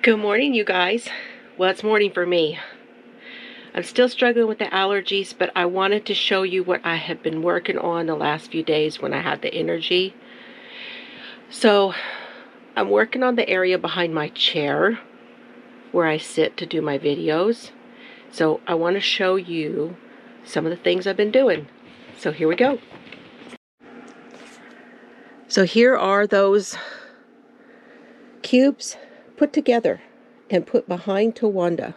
Good morning, you guys. Well, it's morning for me. I'm still struggling with the allergies, but I wanted to show you what I have been working on the last few days when I had the energy. So, I'm working on the area behind my chair where I sit to do my videos. So, I want to show you some of the things I've been doing. So, here we go. So, here are those cubes put together and put behind Tawanda.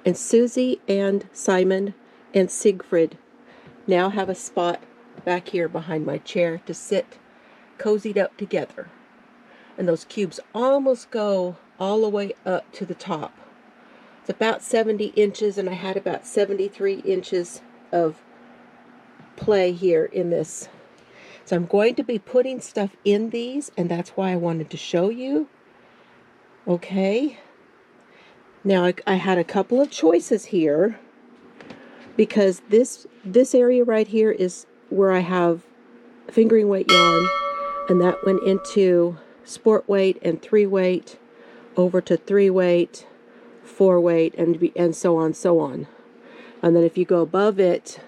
And Susie and Simon and Siegfried now have a spot back here behind my chair to sit cozied up together. And those cubes almost go all the way up to the top. It's about 70 inches, and I had about 73 inches of play here in this. So I'm going to be putting stuff in these, and that's why I wanted to show you. Okay. Now I had a couple of choices here, because this area right here is where I have fingering weight yarn, and that went into sport weight and 3-weight, over to 3-weight, 4-weight, and so on. And then if you go above it,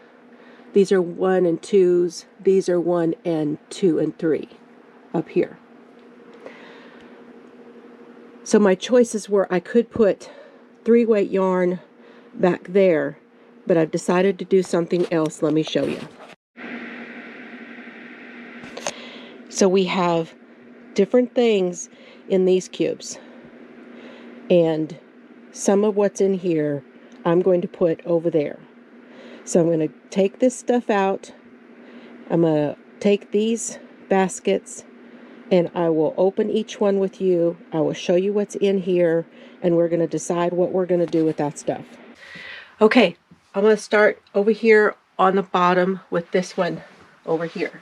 these are 1 and 2s, these are 1 and 2 and 3 up here. So my choices were, I could put 3-weight yarn back there, but I've decided to do something else. Let me show you. So we have different things in these cubes, and some of what's in here I'm going to put over there. So I'm going to take this stuff out. I'm going to take these baskets, and I will open each one with you. I will show you what's in here, and we're going to decide what we're going to do with that stuff. Okay, I'm going to start over here on the bottom with this one over here.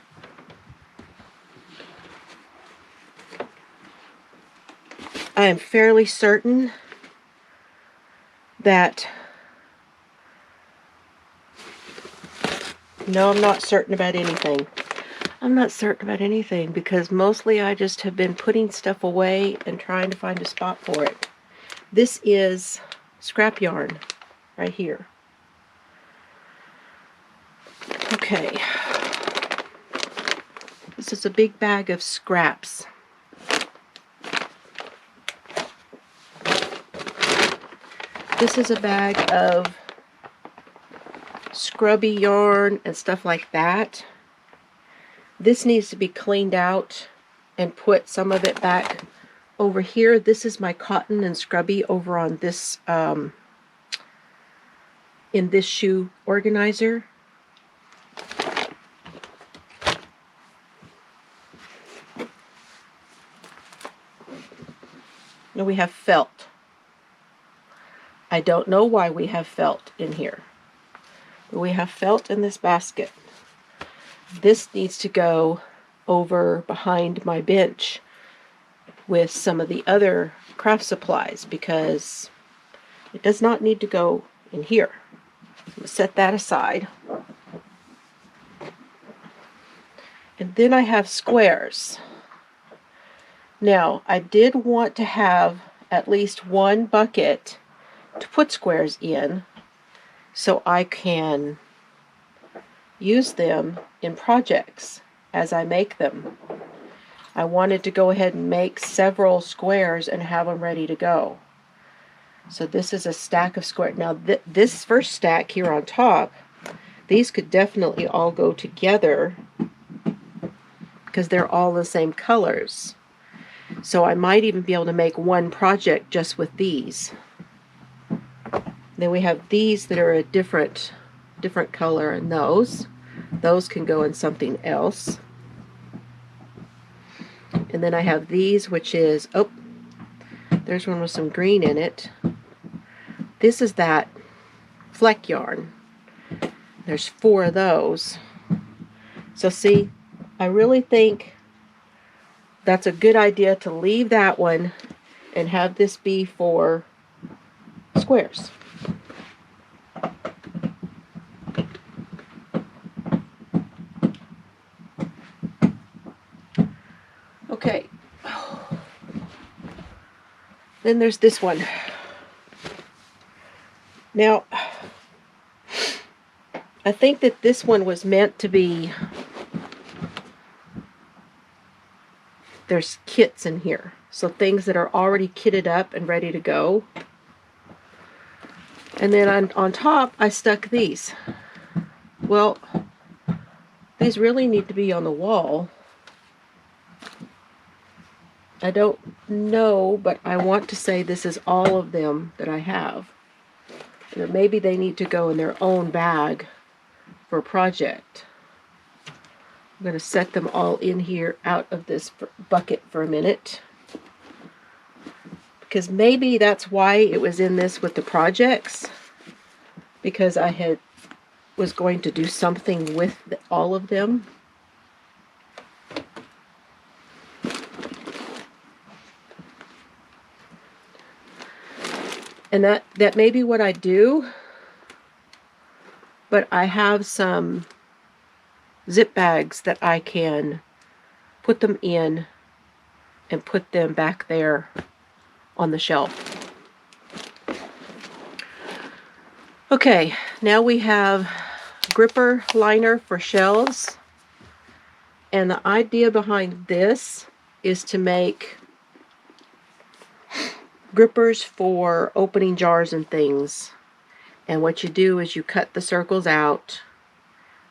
I am fairly certain that, no, I'm not certain about anything. I'm not certain about anything because mostly I just have been putting stuff away and trying to find a spot for it. This is scrap yarn right here. Okay. This is a big bag of scraps. This is a bag of scrubby yarn and stuff like that. This needs to be cleaned out and put some of it back over here. This is my cotton and scrubby over on this, in this shoe organizer. Now we have felt. I don't know why we have felt in here, but we have felt in this basket. This needs to go over behind my bench with some of the other craft supplies because it does not need to go in here. I'm going to set that aside. And then I have squares. Now, I did want to have at least one bucket to put squares in so I can use them in projects as I make them. I wanted to go ahead and make several squares and have them ready to go. So this is a stack of squares. Now this first stack here on top, these could definitely all go together because they're all the same colors. So I might even be able to make one project just with these. Then we have these that are a different color, and those can go in something else. And then I have these, which is, oh, there's one with some green in it. This is that fleck yarn. There's 4 of those. So see, I really think that's a good idea to leave that one and have this be for squares. Okay. Then there's this one. Now, I think that this one was meant to be, there's kits in here. So things that are already kitted up and ready to go. And then on top, I stuck these. Well, these really need to be on the wall. I don't know, but I want to say this is all of them that I have. Or maybe they need to go in their own bag for a project. I'm going to set them all in here out of this bucket for a minute. Because maybe that's why it was in this with the projects. Because I was going to do something with all of them. And that may be what I do, but I have some zip bags that I can put them in and put them back there on the shelf. Okay, now we have gripper liner for shelves. And the idea behind this is to make grippers for opening jars and things. And what you do is you cut the circles out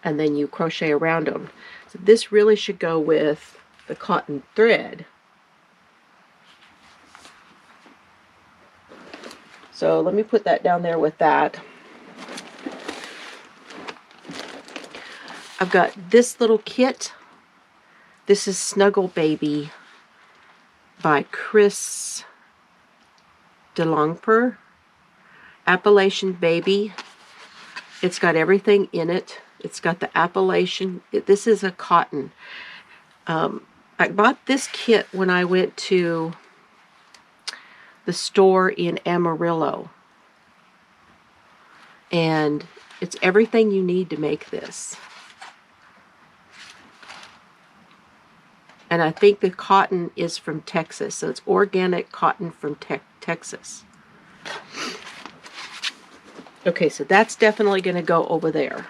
and then you crochet around them. So this really should go with the cotton thread. So let me put that down there with that. I've got this little kit. This is Snuggle Baby by Chris DeLongper. Appalachian Baby. It's got everything in it. It's got the Appalachian. This is a cotton. I bought this kit when I went to the store in Amarillo. And it's everything you need to make this. And I think the cotton is from Texas. So it's organic cotton from Texas. Okay, so that's definitely going to go over there.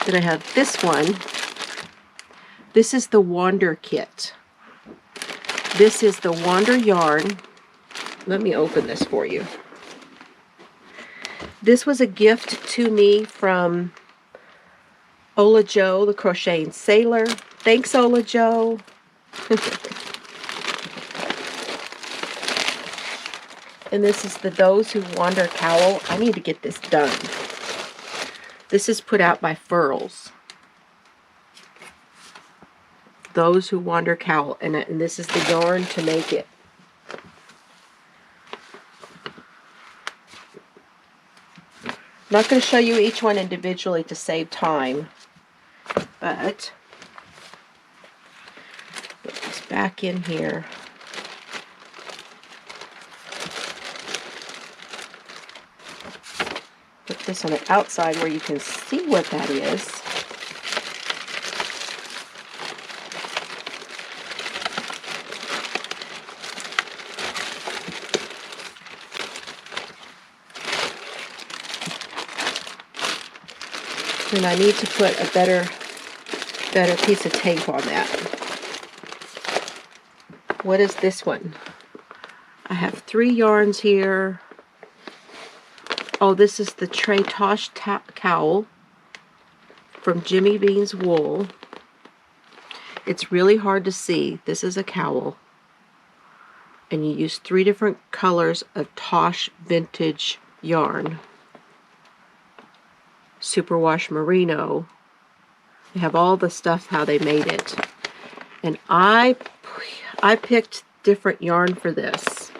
Then I have this one. This is the Wander kit. This is the Wander yarn. Let me open this for you. This was a gift to me from Ola Joe, the Crocheting Sailor. Thanks, Ola Joe. And this is the Those Who Wander cowl. I need to get this done. This is put out by Furls. Those Who Wander cowl. And this is the yarn to make it. I'm not going to show you each one individually to save time, but put this back in here. Put this on the outside where you can see what that is. And I need to put a better piece of tape on that. What is this one? I have 3 yarns here. Oh, this is the Trey Tosh cowl from Jimmy Bean's Wool. It's really hard to see. This is a cowl. And you use 3 different colors of Tosh vintage yarn. Superwash Merino. They have all the stuff how they made it. And I picked different yarn for this.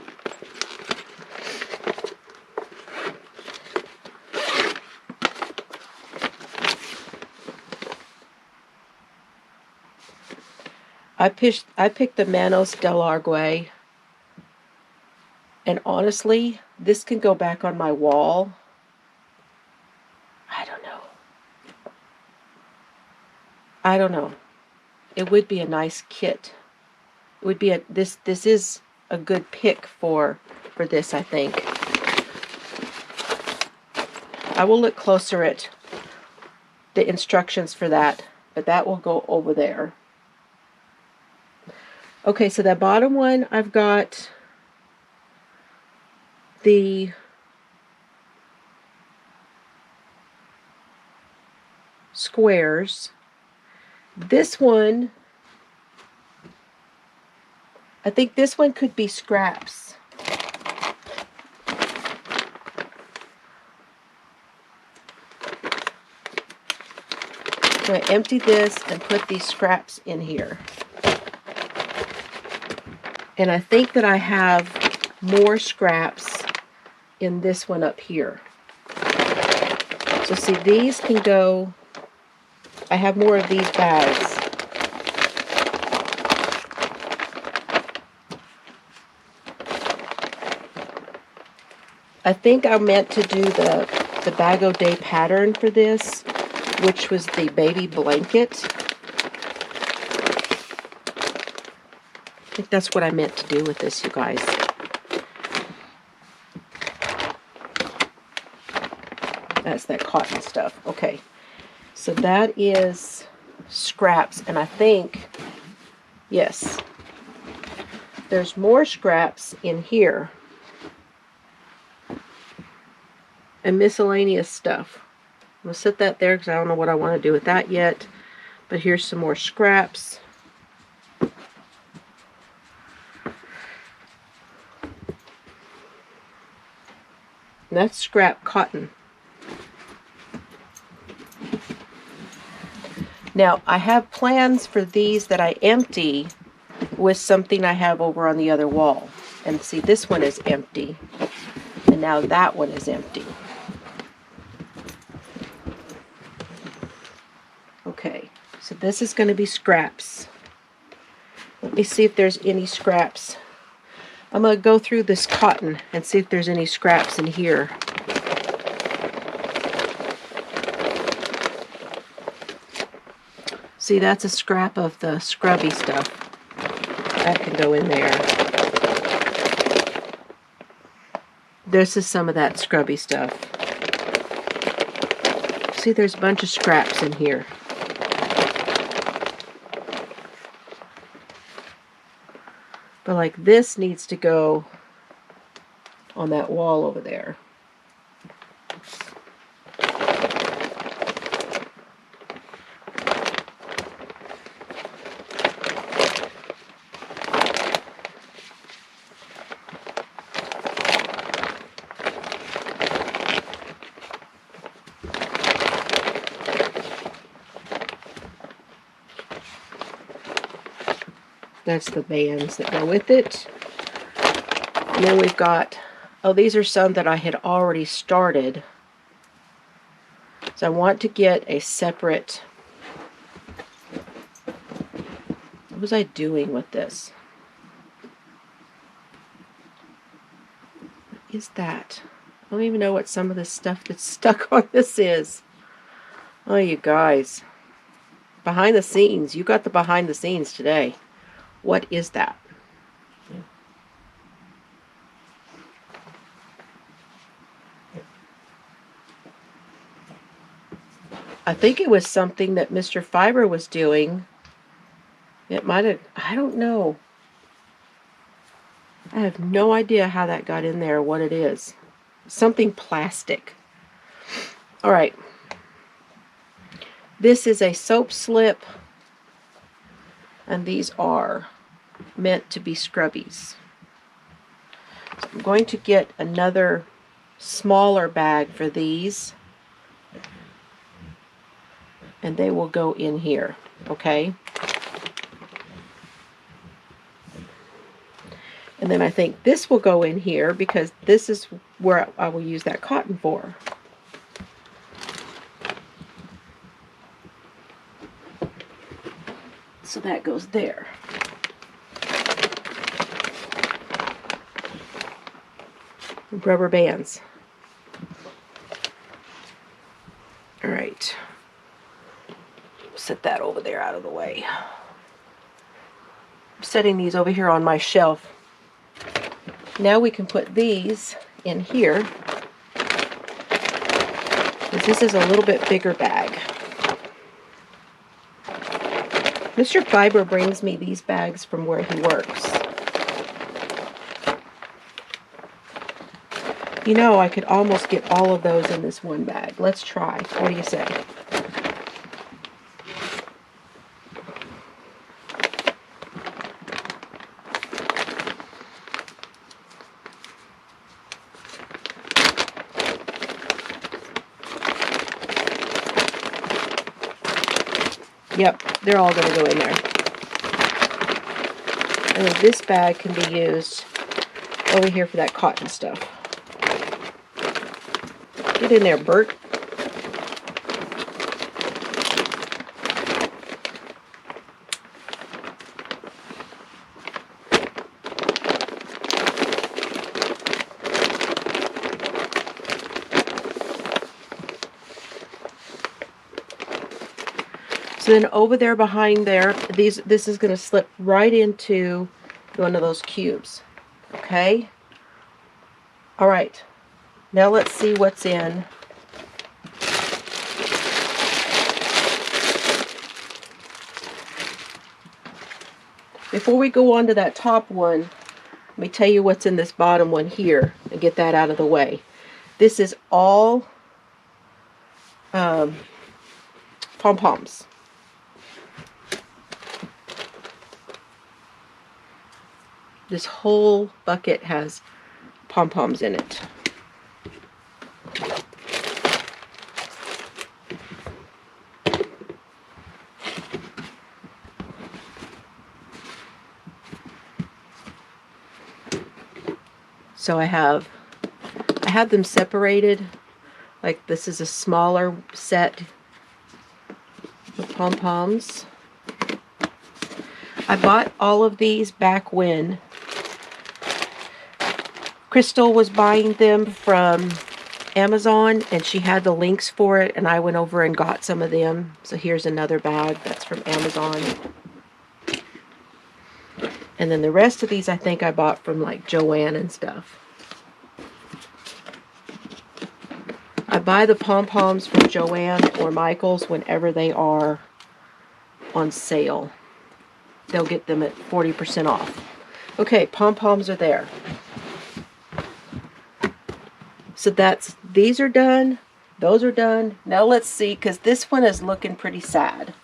I picked the Manos del Argue. And honestly, this can go back on my wall. I don't know. I don't know. It would be a nice kit. It would be this is a good pick for this, I think. I will look closer at the instructions for that, but that will go over there. Okay, so that bottom one, I've got the squares. This one, I think this one could be scraps. I'm going to empty this and put these scraps in here. And I think that I have more scraps in this one up here. So see, these can go, I have more of these bags. I think I meant to do the Bag O' Day pattern for this, which was the baby blanket. I think that's what I meant to do with this, you guys. That's that cotton stuff. Okay, so that is scraps, and I think, yes, there's more scraps in here. And miscellaneous stuff. I'm going to set that there because I don't know what I want to do with that yet. But here's some more scraps. And that's scrap cotton. Now, I have plans for these that I empty with something I have over on the other wall. And see, this one is empty. And now that one is empty. Okay, so this is going to be scraps. Let me see if there's any scraps. I'm going to go through this cotton and see if there's any scraps in here. See, that's a scrap of the scrubby stuff. That can go in there. This is some of that scrubby stuff. See, there's a bunch of scraps in here. But like this needs to go on that wall over there. That's the bands that go with it. And then we've got, oh, these are some that I had already started. So I want to get a separate, what was I doing with this? What is that? I don't even know what some of the stuff that's stuck on this is. Oh, you guys. Behind the scenes. You got the behind the scenes today. What is that? I think it was something that Mr. Fiber was doing. It might have, I don't know. I have no idea how that got in there, what it is. Something plastic. All right. This is a soap slip, and these are meant to be scrubbies. So I'm going to get another smaller bag for these, and they will go in here, okay? And then I think this will go in here because this is where I will use that cotton for. So that goes there. Rubber bands. All right. set that over there out of the way. I'm setting these over here on my shelf. Now we can put these in here. This is a little bit bigger bag. Mr. Fiber brings me these bags from where he works. You know, I could almost get all of those in this one bag. Let's try. What do you say? Yep, they're all going to go in there. And then this bag can be used over here for that cotton stuff. Get in there, Bert. So then over there behind there, this is going to slip right into one of those cubes. Okay? All right. Now let's see what's in. Before we go on to that top one, let me tell you what's in this bottom one here and get that out of the way. This is all pom-poms. This whole bucket has pom-poms in it. So I have them separated. Like this is a smaller set of pom-poms. I bought all of these back when Crystal was buying them from Amazon, and she had the links for it, and I went over and got some of them. So here's another bag that's from Amazon. And then the rest of these I think I bought from like Joann and stuff. I buy the pom-poms from Joann or Michael's whenever they are on sale. They'll get them at 40% off. Okay, pom-poms are there. So these are done, those are done. Now let's see, because this one is looking pretty sad.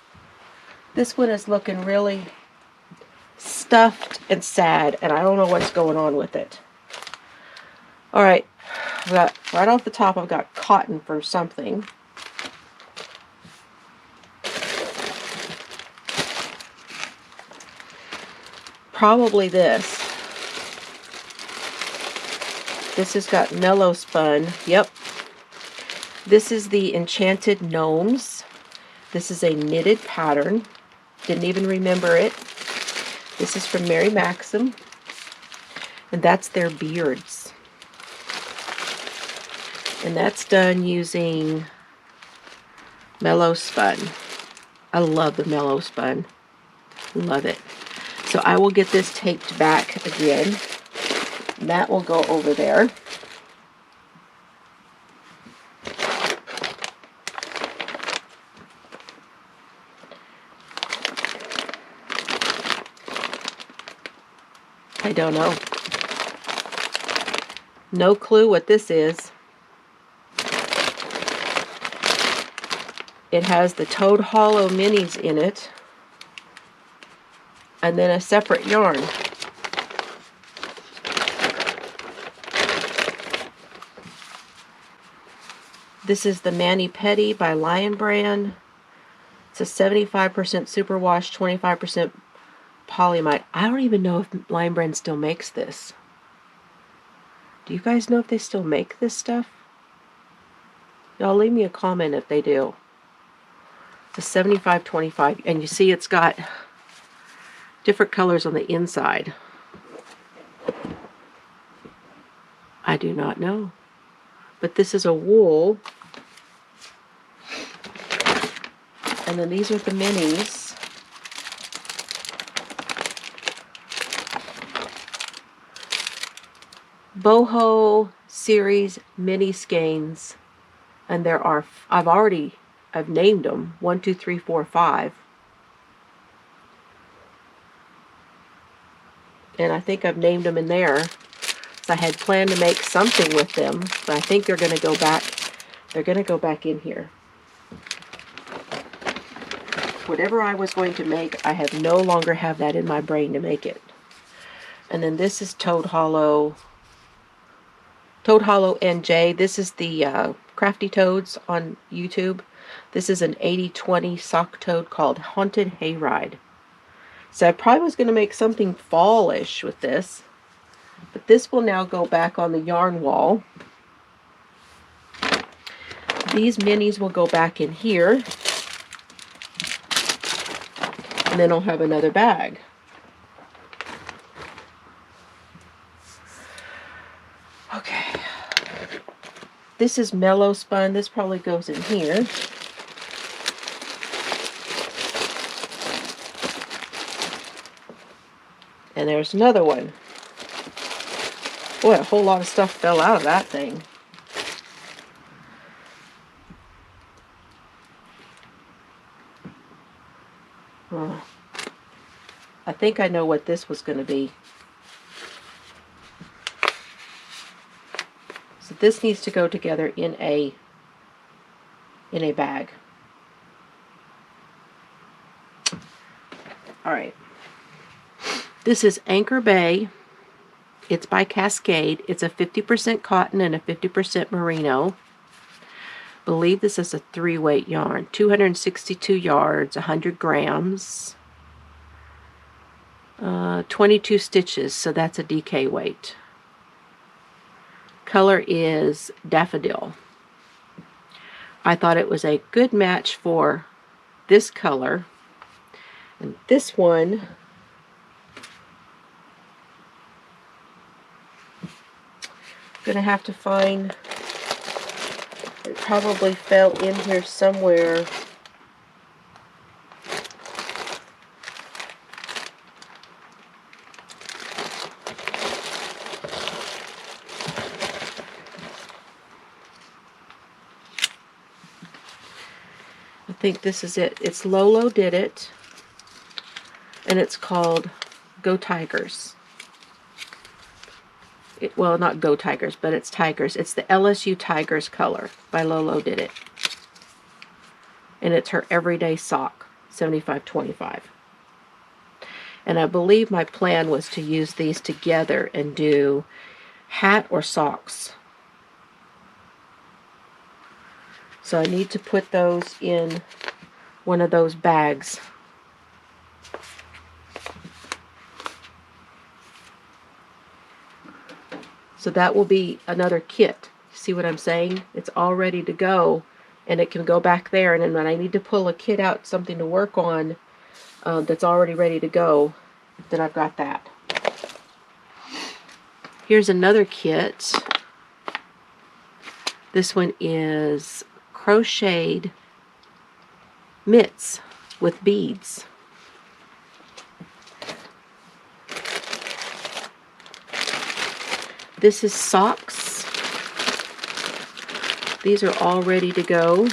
This one is looking really stuffed and sad, and I don't know what's going on with it. All right, right off the top, I've got cotton for something. Probably this. This has got mellow spun. Yep. This is the Enchanted Gnomes. This is a knitted pattern. Didn't even remember it. This is from Mary Maxim. And that's their beards. And that's done using mellow spun. I love the mellow spun. Love it. So I will get this taped back again. That will go over there. I don't know. No clue what this is. It has the Toad Hollow minis in it. And then a separate yarn. This is the Mani Petty by Lion Brand. It's a 75% superwash, 25% polyamide. I don't even know if Lion Brand still makes this. Do you guys know if they still make this stuff? Y'all leave me a comment if they do. It's a 75-25, and you see it's got different colors on the inside. I do not know. But this is a wool. And then these are the minis. Boho series mini skeins. And there are, I've named them 1, 2, 3, 4, 5. And I think I've named them in there. So I had planned to make something with them, but I think they're going to go back. They're going to go back in here. Whatever I was going to make, I have no longer have that in my brain to make it. And then this is Toad Hollow NJ. This is the Crafty Toads on YouTube. This is an 80/20 sock toad called Haunted Hayride. So I probably was going to make something fallish with this. But this will now go back on the yarn wall. These minis will go back in here. And then I'll have another bag. Okay. This is Mellow Spun. This probably goes in here. And there's another one. Boy, a whole lot of stuff fell out of that thing. Oh. I think I know what this was going to be. So this needs to go together in a bag. All right. This is Anchor Bay. It's by Cascade. It's a 50% cotton and a 50% merino. Believe this is a 3-weight yarn. 262 yards, 100 grams. 22 stitches, so that's a DK weight. Color is Daffodil. I thought it was a good match for this color. And this one, I'm going to have to find, it probably fell in here somewhere. I think this is it. It's Lolo Did It, and it's called Go Tigers. Well, not Go Tigers, but it's Tigers. It's the LSU Tigers color by Lolo Did It. And it's her everyday sock, 75/25. And I believe my plan was to use these together and do hat or socks. So I need to put those in one of those bags. So that will be another kit. See what I'm saying? It's all ready to go, and it can go back there. And then when I need to pull a kit out, something to work on that's already ready to go, then I've got that. Here's another kit. This one is crocheted mitts with beads. This is socks. These are all ready to go.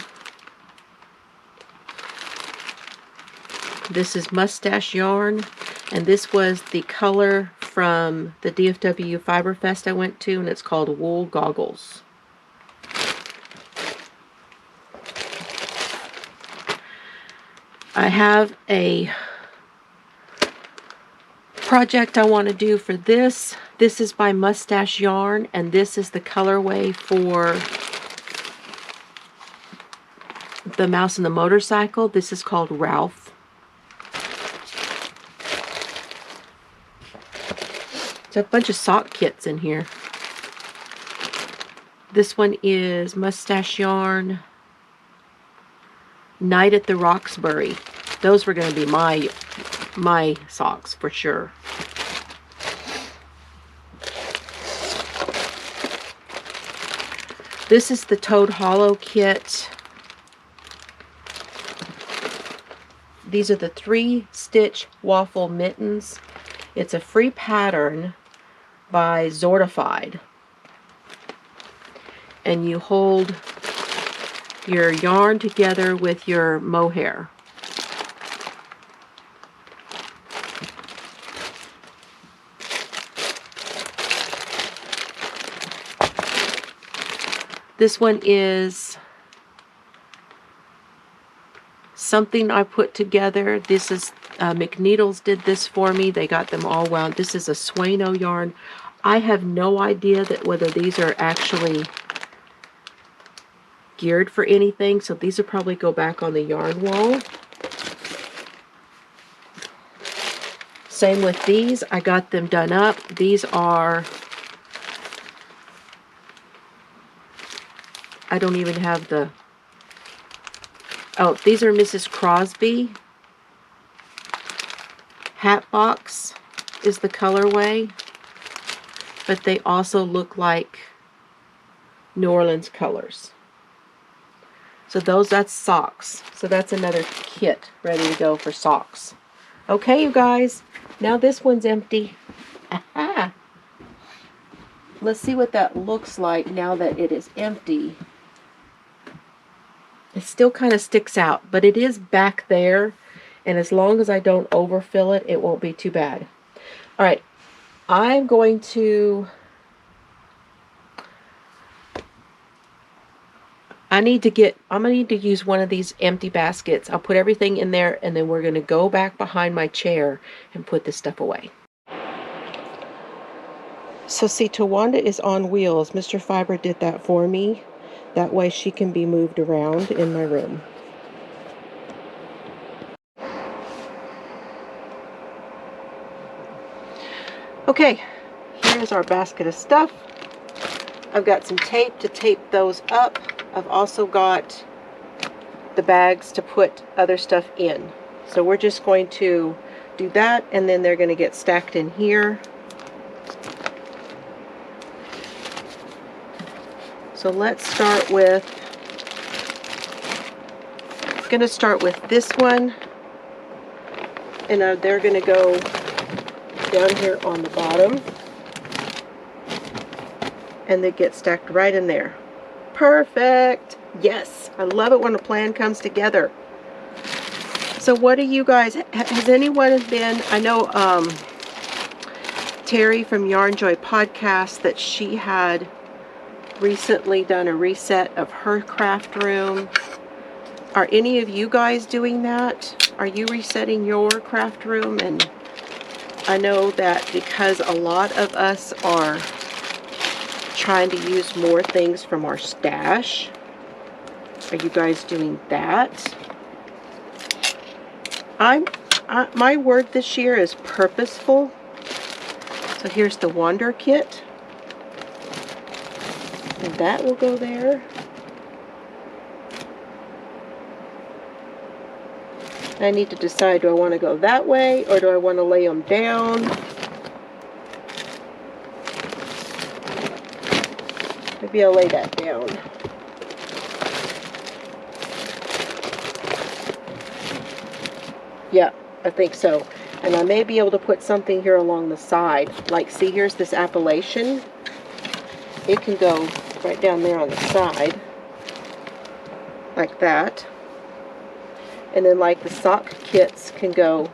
This is mustache yarn, and this was the color from the DFW Fiber Fest I went to, and it's called Wool Goggles. I have a project I want to do for this. This is by Mustache Yarn, and this is the colorway for the Mouse and the Motorcycle. This is called Ralph. There's a bunch of sock kits in here. This one is Mustache Yarn Night at the Roxbury. Those were going to be my socks for sure. This is the Toad Hollow kit. These are the 3-stitch waffle mittens. It's a free pattern by Zortified. And you hold your yarn together with your mohair. This one is something I put together. This is McNeedles did this for me. They got them all wound. This is a Sueno yarn. I have no idea that whether these are actually geared for anything, so these will probably go back on the yarn wall. Same with these. I got them done up. These are, I don't even have the, oh, these are Mrs. Crosby. Hat Box is the colorway, but they also look like New Orleans colors. So that's socks. So that's another kit ready to go for socks. Okay, you guys, now this one's empty. Aha! Let's see what that looks like now that it is empty. It still kind of sticks out, but it is back there. And as long as I don't overfill it, it won't be too bad. All right, I'm going to, I'm going to need to use one of these empty baskets. I'll put everything in there, and then we're going to go back behind my chair and put this stuff away. So see, Tawanda is on wheels. Mr. Fiber did that for me. That way she can be moved around in my room. Okay, here's our basket of stuff. I've got some tape to tape those up. I've also got the bags to put other stuff in. So we're just going to do that, and then they're going to get stacked in here. So let's start with, I'm going to start with this one, and they're going to go down here on the bottom, and they get stacked right in there. Perfect. Yes, I love it when a plan comes together. So what do you guys, has anyone been, I know Terry from Yarn Joy podcast, that she had recently done a reset of her craft room. Are any of you guys doing that? Are you resetting your craft room? And I know that because a lot of us are trying to use more things from our stash. Are you guys doing that? My word this year is purposeful. So here's the Wander kit. And that will go there. I need to decide, do I want to go that way or do I want to lay them down? Maybe I'll lay that down. Yeah, I think so. And I may be able to put something here along the side. Like, see, here's this Appalachian. It can go right down there on the side. Like that. And then like the sock kits can go,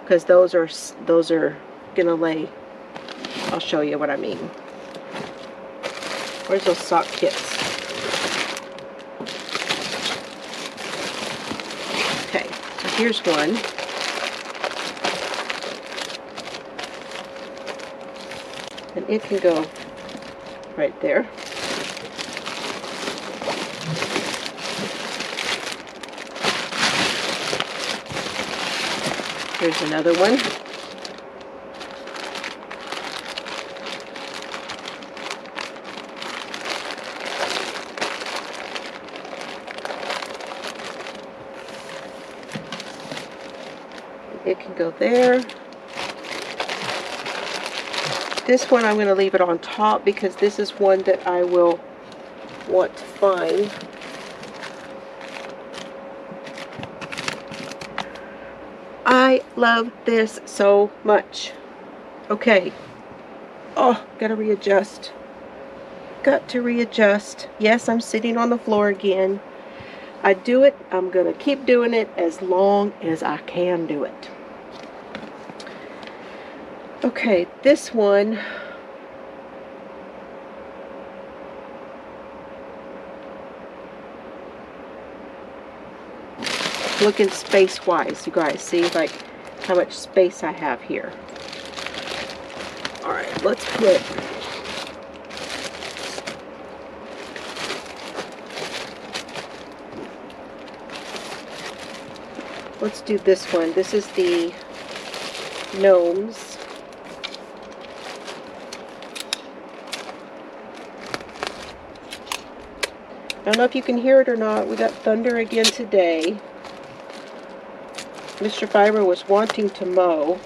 because those are gonna lay, I'll show you what I mean. Where's those sock kits? Okay, so here's one. And it can go right there. Here's another one. It can go there. This one I'm going to leave it on top because this is one that I will want to find. I love this so much. Okay. Oh, gotta readjust. Got to readjust. Yes, I'm sitting on the floor again. I do it. I'm gonna keep doing it as long as I can do it. Okay, this one. Looking space-wise, you guys. See, like, how much space I have here. Alright, let's put... Let's do this one. This is the gnomes. I don't know if you can hear it or not. We got thunder again today. Mr. Fiber was wanting to mow,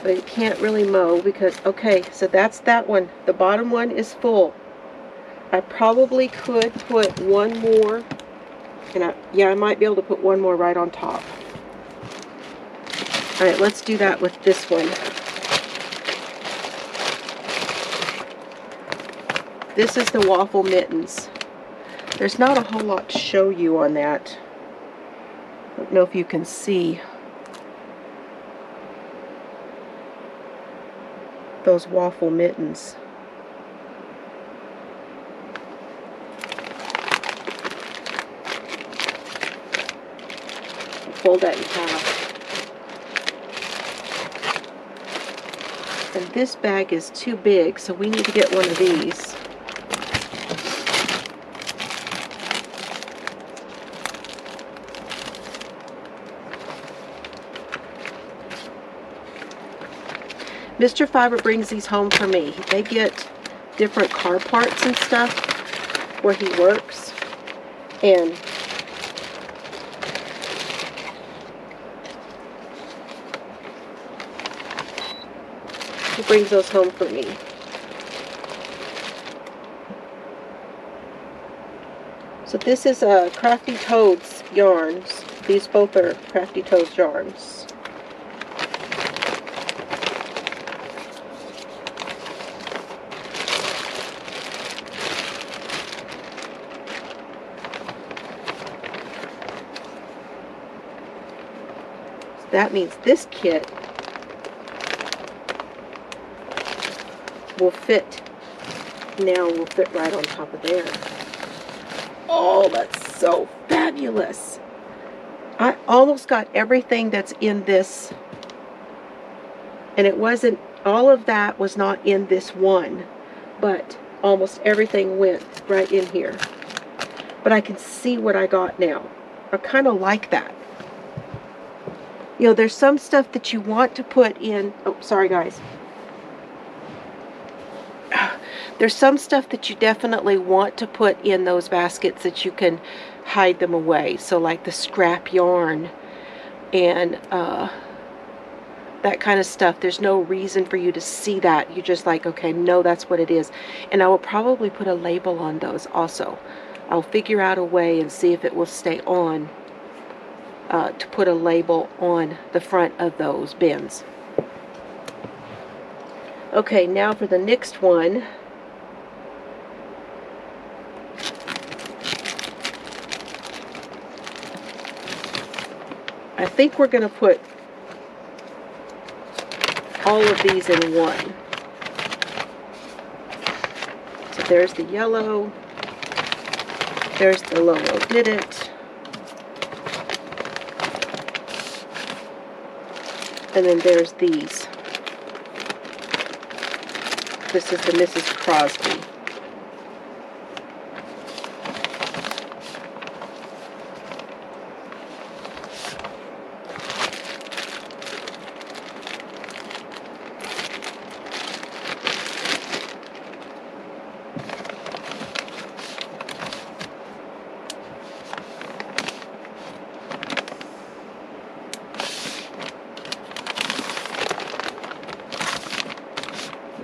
but he can't really mow because, okay, so that's that one. The bottom one is full. I probably could put one more, and yeah, I might be able to put one more right on top. Alright, let's do that with this one. This is the waffle mittens. There's not a whole lot to show you on that. I don't know if you can see those waffle mittens. Fold that in half. And this bag is too big, so we need to get one of these. Mr. Fiber brings these home for me. They get different car parts and stuff where he works, and he brings those home for me. So this is Crafty Toads yarns. These both are Crafty Toads yarns. That means this kit will fit, now will fit right on top of there. Oh, that's so fabulous. I almost got everything that's in this, and it wasn't, all of that was not in this one, but almost everything went right in here. But I can see what I got now. I kind of like that. You know, there's some stuff that you want to put in, oh, sorry guys. There's some stuff that you definitely want to put in those baskets that you can hide them away. So like the scrap yarn and that kind of stuff. There's no reason for you to see that. You're just like, okay, no, that's what it is. And I will probably put a label on those also. I'll figure out a way and see if it will stay on. To put a label on the front of those bins. Okay, now for the next one. I think we're going to put all of these in one. So there's the yellow. There's the Lolo Did It. And then there's these. This is the Mrs. Crosby.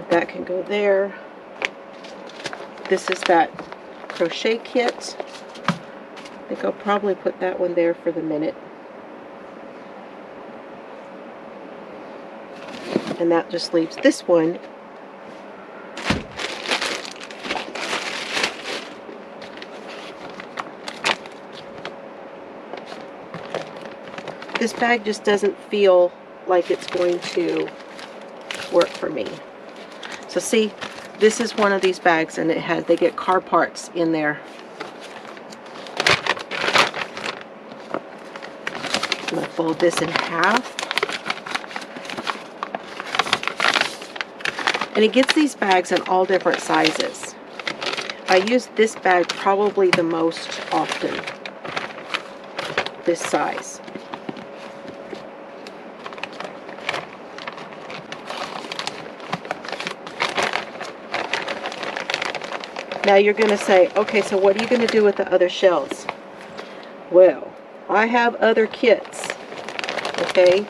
That can go there. This is that crochet kit think I'll probably put that one there for the minute. And that just leaves this one. This bag just doesn't feel like it's going to work for me. So see, this is one of these bags, and they get car parts in there. I'm going to fold this in half. And it gets these bags in all different sizes. I use this bag probably the most often, this size. Now you're going to say, okay, so what are you going to do with the other shells? Well, I have other kits, okay?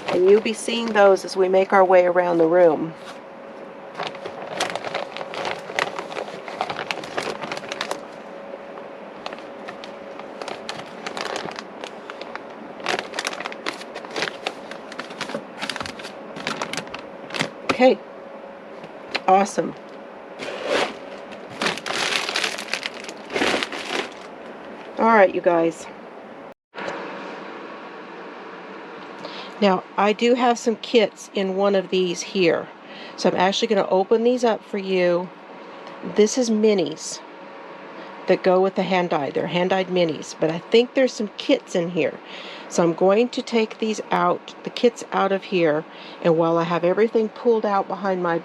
And you'll be seeing those as we make our way around the room. Okay, awesome. All right, you guys. Now, I do have some kits in one of these here. So I'm actually going to open these up for you. This is minis that go with the hand-dyed. They're hand-dyed minis, but I think there's some kits in here. So I'm going to take these out, the kits out of here, and while I have everything pulled out behind my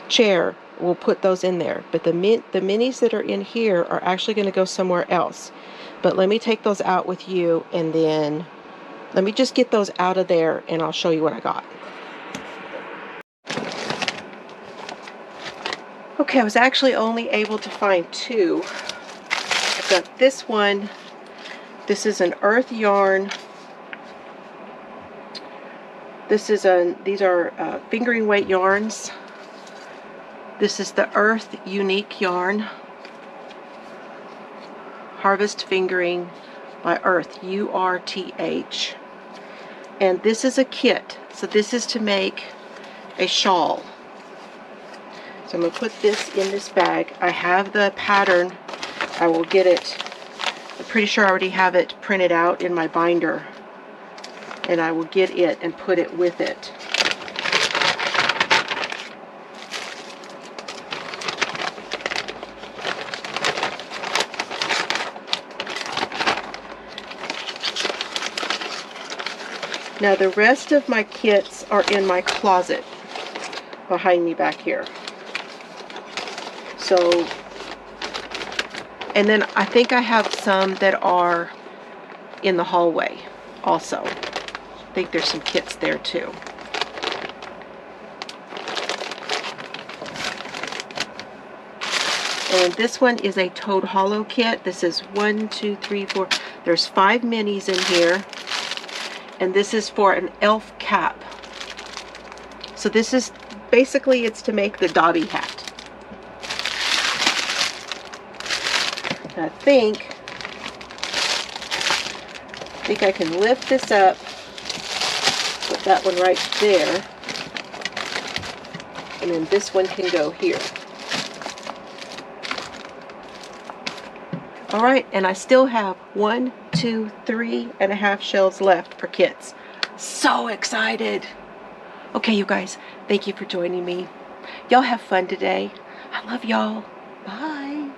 chair, we'll put those in there. But the minis that are in here are actually going to go somewhere else. But let me take those out with you, and then let me just get those out of there, and I'll show you what I got. Okay, I was actually only able to find two. I've got this one. This is an earth yarn. These are fingering weight yarns. This is the Earth Unique yarn. Harvest Fingering by Earth, U-R-T-H. And this is a kit. So this is to make a shawl. So I'm going to put this in this bag. I have the pattern. I will get it. I'm pretty sure I already have it printed out in my binder. And I will get it and put it with it. Now the rest of my kits are in my closet behind me back here. So, and then I think I have some that are in the hallway also. I think there's some kits there too. And this one is a Toad Hollow kit. This is 1, 2, 3, 4. There's 5 minis in here. And this is for an elf cap. So this is basically, it's to make the Dobby hat. And I think I can lift this up, put that one right there, and then this one can go here. All right, and I still have 1, 2, 3.5 shells left for kits. So excited. Okay, you guys, thank you for joining me. Y'all have fun today. I love y'all. Bye.